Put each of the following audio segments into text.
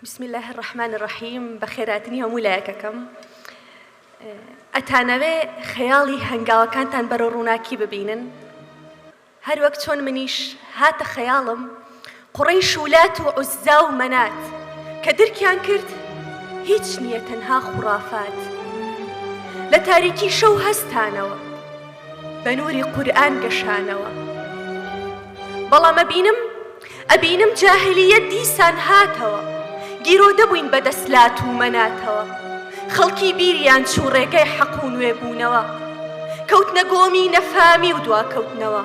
بسم الله الرحمن الرحيم. بەخێراتنی هەموو لایەکەکەم. ئەتانەوێ خەیاڵی هەنگاوەکانتان بەرە ڕووناکی ببینن، هەر وەک چۆن منیش هاتە خەیاڵم قوڕەیش و لات و عوزا و مەنات کە درکیان کرد هیچ نییە تەنها خوڕافات. لە تاریکی شەو هەستانەوە بە نووری قورئان گەشانەوە، بەڵام ئەبینم جاهلیەت دیسان هاتەوە، گیرۆ دەبووین بە دەسلات و مەناتەوە، خەڵکی بیریان چوو ڕێگەی حەق و نوێبوونەوە، کەوتنە گۆمی نەفامی و دواکەوتنەوە.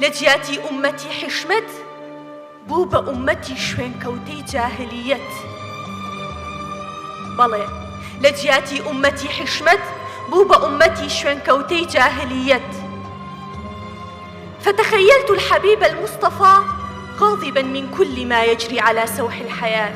لە جیاتی ئومەتی حیشمەت بوو بە ئومەتی شوێنکەوتەی جاهلیەت. بەڵێ لە جیاتی ئومەتی حیشمەت بوو بە ئومەتی شوێنکەوتەی جاهلیەت. فتخيلت الحبيب المصطفى غاضبا من كل ما يجري على سوح الحياة.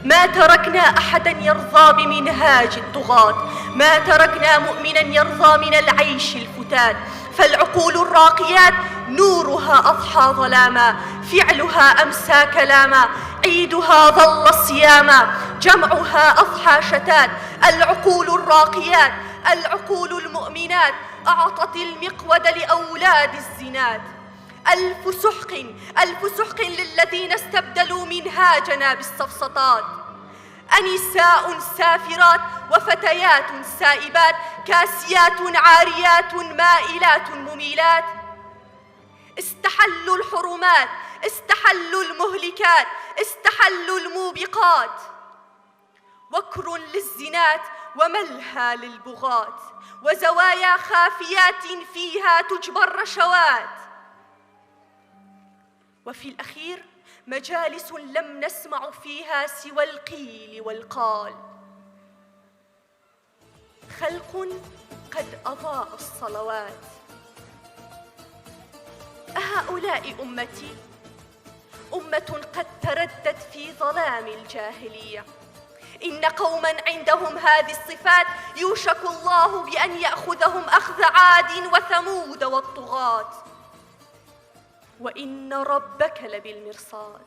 ما تركنا أحدا يرضى بمنهاج الطغاة، ما تركنا مؤمنا يرضى من العيش الفتات. فالعقول الراقيات نورها أضحى ظلاما، فعلها أمسى كلاما، عيدها ظل صياما، جمعها أضحى شتات. العقول الراقيات، العقول المؤمنات أعطت المقود لأولاد الزنات. ألف سحق للذين استبدلوا منهاجنا بالسفسطات. أنساء سافرات وفتيات سائبات، كاسيات عاريات مائلات مميلات. استحلوا الحرمات، استحلوا المهلكات، استحلوا الموبقات. وكر للزنات وملهى للبغاة، وزوايا خافيات فيها تجبى الرشوات. وفي الأخير مجالس لم نسمع فيها سوى القيل والقال. خلق قد أضاء الصلوات. أهؤلاء أمتي؟ أمة قد تردت في ظلام الجاهلية. إن قوما عندهم هذه الصفات يوشك الله بأن يأخذهم أخذ عاد وثمود والطغاة، وإن ربك لبالمرصاد.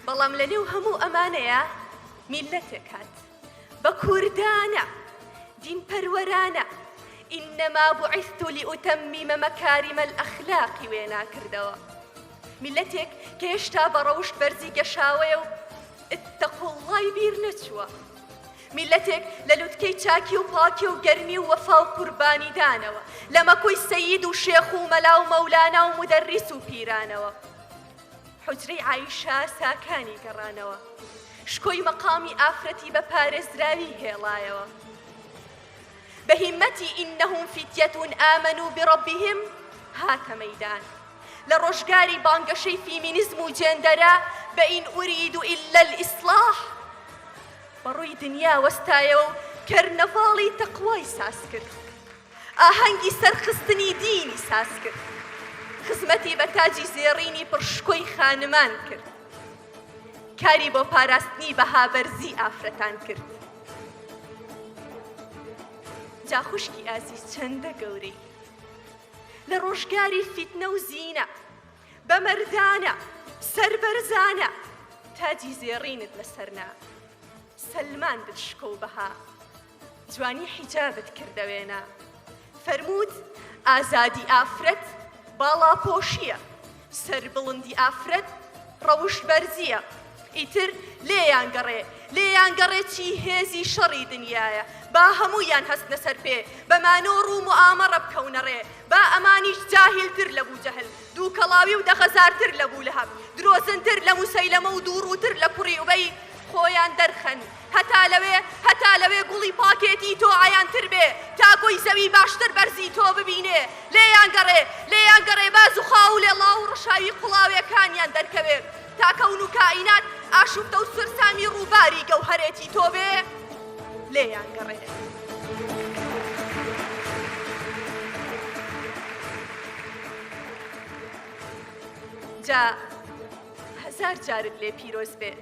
بەڵام لەنێو هەموو ئەمانەیە میلەتێک هات بە کوردانە، دین پەروەرانە. إنما بعثت لأتمم مكارم الأخلاق وێنا کردەوە. میلەتێک کە هێشتا بە ڕەوشت بەرزی گەشاوەیە و اتقوا الله بیر نەچووە. میلەتێک لە لوتکەی چاکی و پاکی و گەرمی و وەفا و قوربانیدانەوە، لە مەکۆی سەید و شێخ و مەلا و مەولانا و مدەریس و پیرانەوە. حوجرەی عایشا ساکانی گەڕانەوە، شکۆی مەقامی ئافرەتی بە پارێزراوی هێڵایەوە. بهمتي إنهم فتية آمنوا بربهم هات ميدان. لروشقاري بانقشي فيمينيزم وجندرا بإن أريد إلا الإصلاح. بروي دنيا وستايو كرنفالي تقواي ساسكر، آهنگي سرخستني ديني ساسكر، خزمتي بتاجي زيريني برشكوي خانمان كرد، كاري بو پاراستني بها برزي آفرتان كرد. جا خوشکی ئازیز چەندە گەورەی لە ڕۆژگاری فیتنە و زینە، بە مەردانە سەربەرزانە تاجی زێڕینت لەسەرنا. سەلمان دشکە و بەها جوانی حیجابت کردەوێنە، فەرموود ئازادی ئافرەت باڵاپۆشیە، سەربڵندی ئافرەت ڕەوشت بەرزیە. ئیتر لێیان گەڕێ چی هێزی شەڕی دنیایە، با هەموویان هەستنە سەر پێ، بە مانۆڕ و موئامەڕە بکەونە ڕێ، با ئەمانیش جاهیلتر لە بووجەهل، دووکەڵاوی و دەغەزارتر لە بوولەهەب، درۆزنتر لە موسەیلەمە و دووڕووتر لە کوڕی ئوبەی خۆیان دەرخەن. هەتا لەوێ گوڵی پاکێتی تۆ عەیانتر بێ، تاکۆی زەوی باشتر بەرزی تۆ ببینێ. لێیان گەڕێ باز و خاو لێڵاو و ڕەشاوی قوڵاویەکانیان دەرکەوێ، تا کەون و کائینات ئاشوفتە و سرسامی ڕووباری گەوهەرێتی تۆ بێ. لێیان گەڕێ. جا هەزار جارت لێ پیرۆز بێ،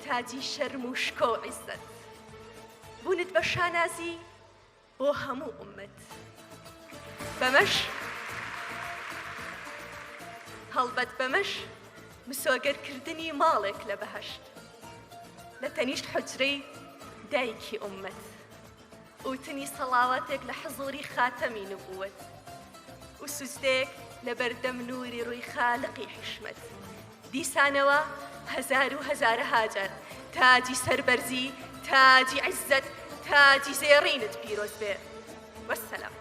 تاجی شەرم و شکۆ و عیززەت، بوونت بە شانازی بۆ هەموو ئومەت. بەمەش هەڵبەت بەمەش مسۆگەرکردنی ماڵێک لە بەهەشت لە تەنیشت حوجرەی دایکی ئومەت وتنی سەڵاواتێک لە حزوری خاتەمی نبووەت و سوزدەیەک لە بەردەم نووری ڕووی خالقی حشمەت دیسانەوە هەزار و هەزارە هاجار تاجی سەربەرزی تاجی عیزەت تاجی زێڕینت پیرۆز بێ وەسەلام